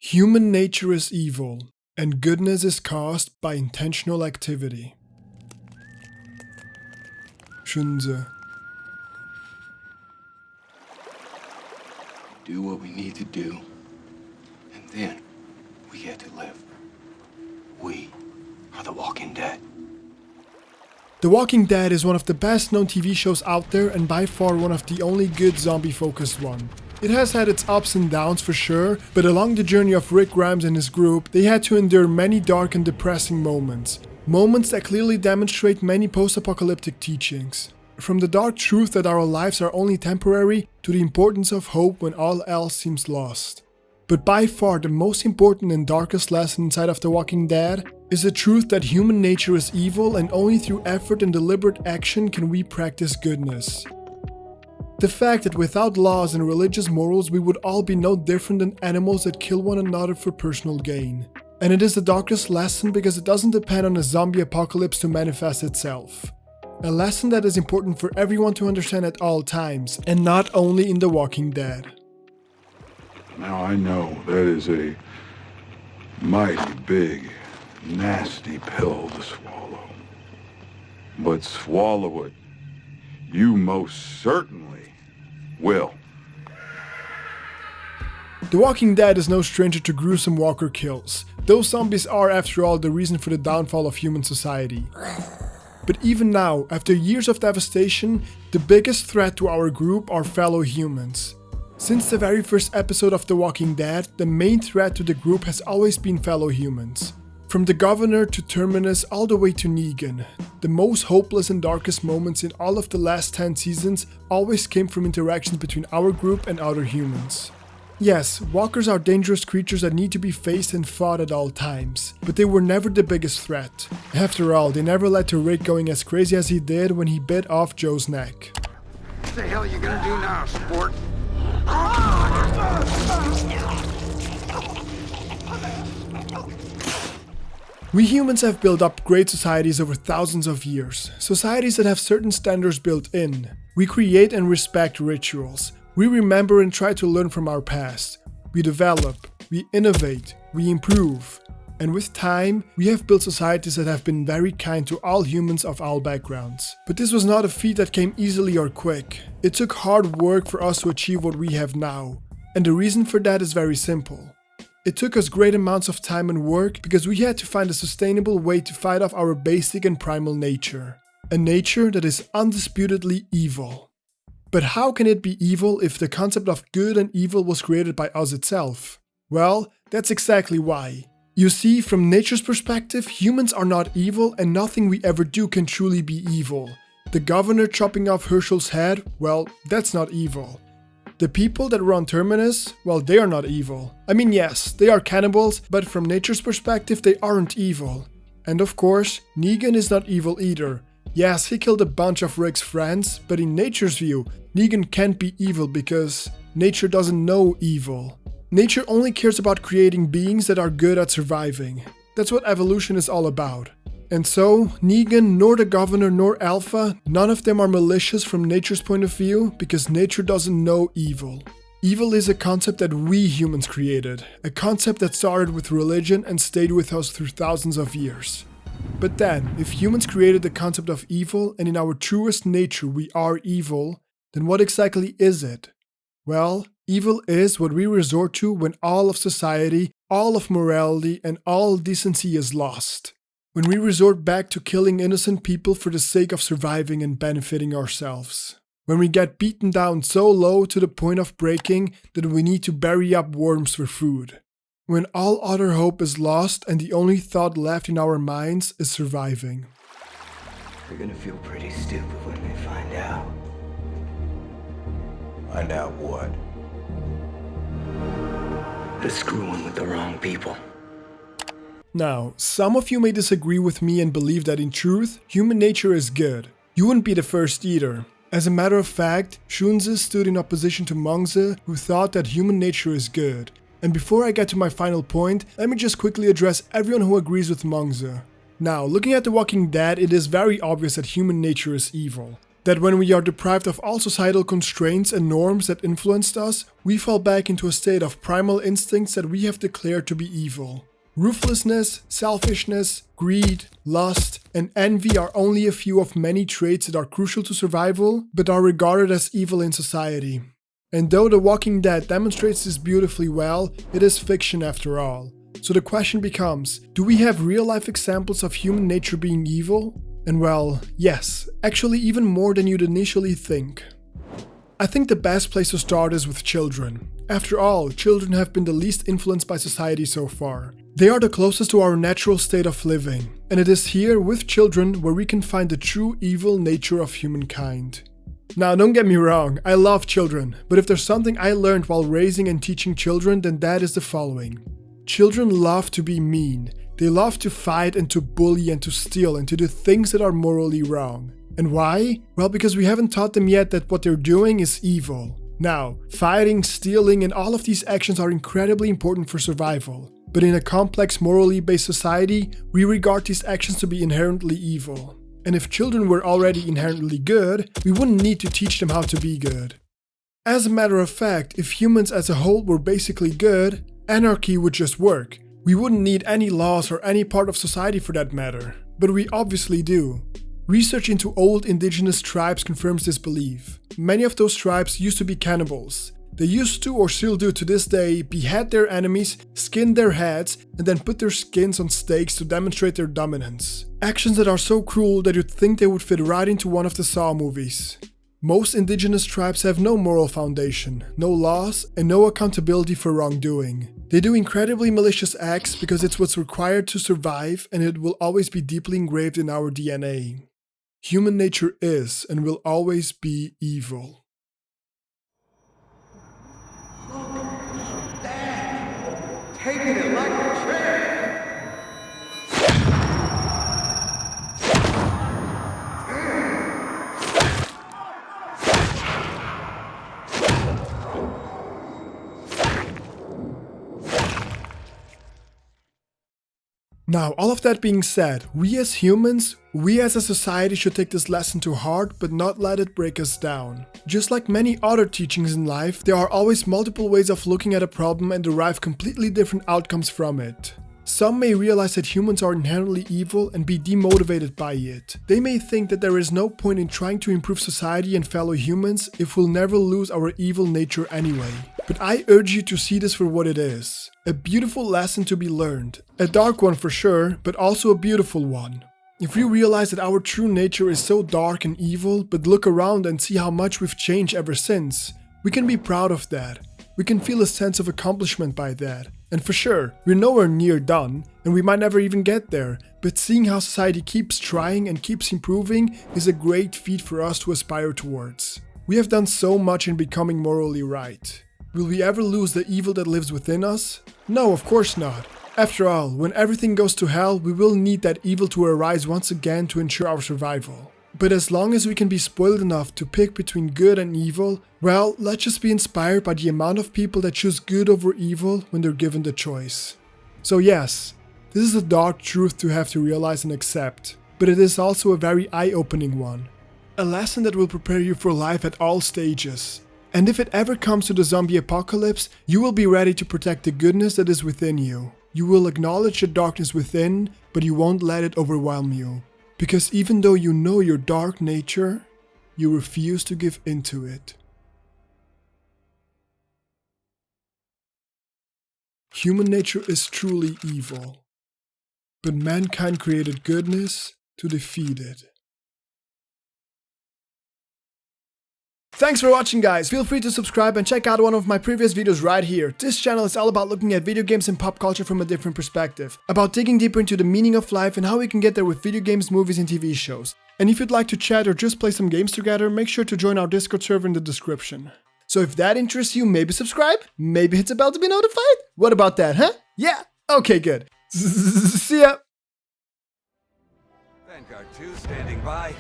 Human nature is evil, and goodness is caused by intentional activity. Shunze. Do what we need to do, and then we get to live. We are the Walking Dead. The Walking Dead is one of the best known TV shows out there and by far one of the only good zombie focused one. It has had its ups and downs for sure, but along the journey of Rick Grimes and his group, they had to endure many dark and depressing moments. Moments that clearly demonstrate many post-apocalyptic teachings. From the dark truth that our lives are only temporary to the importance of hope when all else seems lost. But by far the most important and darkest lesson inside of The Walking Dead is the truth that human nature is evil and only through effort and deliberate action can we practice goodness. The fact that without laws and religious morals we would all be no different than animals that kill one another for personal gain. And it is the darkest lesson because it doesn't depend on a zombie apocalypse to manifest itself. A lesson that is important for everyone to understand at all times, and not only in The Walking Dead. Now I know that is a mighty big, nasty pill to swallow. But swallow it, you most certainly will. The Walking Dead is no stranger to gruesome walker kills. Those zombies are, after all, the reason for the downfall of human society. But even now, after years of devastation, the biggest threat to our group are fellow humans. Since the very first episode of The Walking Dead, the main threat to the group has always been fellow humans. From the governor to Terminus all the way to Negan, the most hopeless and darkest moments in all of the last 10 seasons always came from interactions between our group and other humans. Yes, walkers are dangerous creatures that need to be faced and fought at all times, but they were never the biggest threat. After all, they never led to Rick going as crazy as he did when he bit off Joe's neck. What the hell are you gonna do now, sport? We humans have built up great societies over thousands of years, societies that have certain standards built in. We create and respect rituals. We remember and try to learn from our past. We develop, we innovate, we improve. And with time, we have built societies that have been very kind to all humans of all backgrounds. But this was not a feat that came easily or quick. It took hard work for us to achieve what we have now. And the reason for that is very simple. It took us great amounts of time and work because we had to find a sustainable way to fight off our basic and primal nature. A nature that is undisputedly evil. But how can it be evil if the concept of good and evil was created by us itself? Well, that's exactly why. You see, from nature's perspective, humans are not evil and nothing we ever do can truly be evil. The governor chopping off Herschel's head, well, that's not evil. The people that run Terminus, well, they are not evil. I mean, yes, they are cannibals, but from nature's perspective, they aren't evil. And of course, Negan is not evil either. Yes, he killed a bunch of Rick's friends, but in nature's view, Negan can't be evil because nature doesn't know evil. Nature only cares about creating beings that are good at surviving. That's what evolution is all about. And so, Negan, nor the governor, nor Alpha, none of them are malicious from nature's point of view because nature doesn't know evil. Evil is a concept that we humans created, a concept that started with religion and stayed with us through thousands of years. But then, if humans created the concept of evil and in our truest nature we are evil, then what exactly is it? Well, evil is what we resort to when all of society, all of morality, and all decency is lost. When we resort back to killing innocent people for the sake of surviving and benefiting ourselves. When we get beaten down so low to the point of breaking that we need to bury up worms for food. When all other hope is lost and the only thought left in our minds is surviving. They're gonna feel pretty stupid when they find out. Find out what? They're screwing with the wrong people. Now, some of you may disagree with me and believe that in truth, human nature is good. You wouldn't be the first either. As a matter of fact, Shunze stood in opposition to Mengze, who thought that human nature is good. And before I get to my final point, let me just quickly address everyone who agrees with Mengze. Now, looking at The Walking Dead, it is very obvious that human nature is evil. That when we are deprived of all societal constraints and norms that influenced us, we fall back into a state of primal instincts that we have declared to be evil. Ruthlessness, selfishness, greed, lust, and envy are only a few of many traits that are crucial to survival, but are regarded as evil in society. And though The Walking Dead demonstrates this beautifully well, it is fiction after all. So the question becomes, do we have real-life examples of human nature being evil? And well, yes, actually even more than you'd initially think. I think the best place to start is with children. After all, children have been the least influenced by society so far. They are the closest to our natural state of living, and it is here with children where we can find the true evil nature of humankind. Now don't get me wrong, I love children, but if there's something I learned while raising and teaching children, then that is the following. Children love to be mean. They love to fight and to bully and to steal and to do things that are morally wrong. And why? Well, because we haven't taught them yet that what they're doing is evil. Now, fighting, stealing, and all of these actions are incredibly important for survival. But in a complex, morally based society, we regard these actions to be inherently evil. And if children were already inherently good, we wouldn't need to teach them how to be good. As a matter of fact, if humans as a whole were basically good, anarchy would just work. We wouldn't need any laws or any part of society for that matter. But we obviously do. Research into old indigenous tribes confirms this belief. Many of those tribes used to be cannibals. They used to, or still do to this day, behead their enemies, skin their heads, and then put their skins on stakes to demonstrate their dominance. Actions that are so cruel that you'd think they would fit right into one of the Saw movies. Most indigenous tribes have no moral foundation, no laws, and no accountability for wrongdoing. They do incredibly malicious acts because it's what's required to survive, and it will always be deeply engraved in our DNA. Human nature is and will always be evil. Taking it like a train. Now, all of that being said, we as humans, we as a society should take this lesson to heart but not let it break us down. Just like many other teachings in life, there are always multiple ways of looking at a problem and derive completely different outcomes from it. Some may realize that humans are inherently evil and be demotivated by it. They may think that there is no point in trying to improve society and fellow humans if we'll never lose our evil nature anyway. But I urge you to see this for what it is. A beautiful lesson to be learned. A dark one for sure, but also a beautiful one. If we realize that our true nature is so dark and evil, but look around and see how much we've changed ever since, we can be proud of that. We can feel a sense of accomplishment by that. And for sure, we're nowhere near done, and we might never even get there, but seeing how society keeps trying and keeps improving is a great feat for us to aspire towards. We have done so much in becoming morally right. Will we ever lose the evil that lives within us? No, of course not. After all, when everything goes to hell, we will need that evil to arise once again to ensure our survival. But as long as we can be spoiled enough to pick between good and evil, well, let's just be inspired by the amount of people that choose good over evil when they're given the choice. So yes, this is a dark truth to have to realize and accept, but it is also a very eye-opening one. A lesson that will prepare you for life at all stages. And if it ever comes to the zombie apocalypse, you will be ready to protect the goodness that is within you. You will acknowledge the darkness within, but you won't let it overwhelm you. Because even though you know your dark nature, you refuse to give into it. Human nature is truly evil, but mankind created goodness to defeat it. Thanks for watching, guys. Feel free to subscribe and check out one of my previous videos right here. This channel is all about looking at video games and pop culture from a different perspective, about digging deeper into the meaning of life and how we can get there with video games, movies and TV shows. And if you'd like to chat or just play some games together, make sure to join our Discord server in the description. So if that interests you, maybe subscribe, maybe hit the bell to be notified. What about that, huh? Yeah? Okay, good. See ya! Vanguard 2 standing by.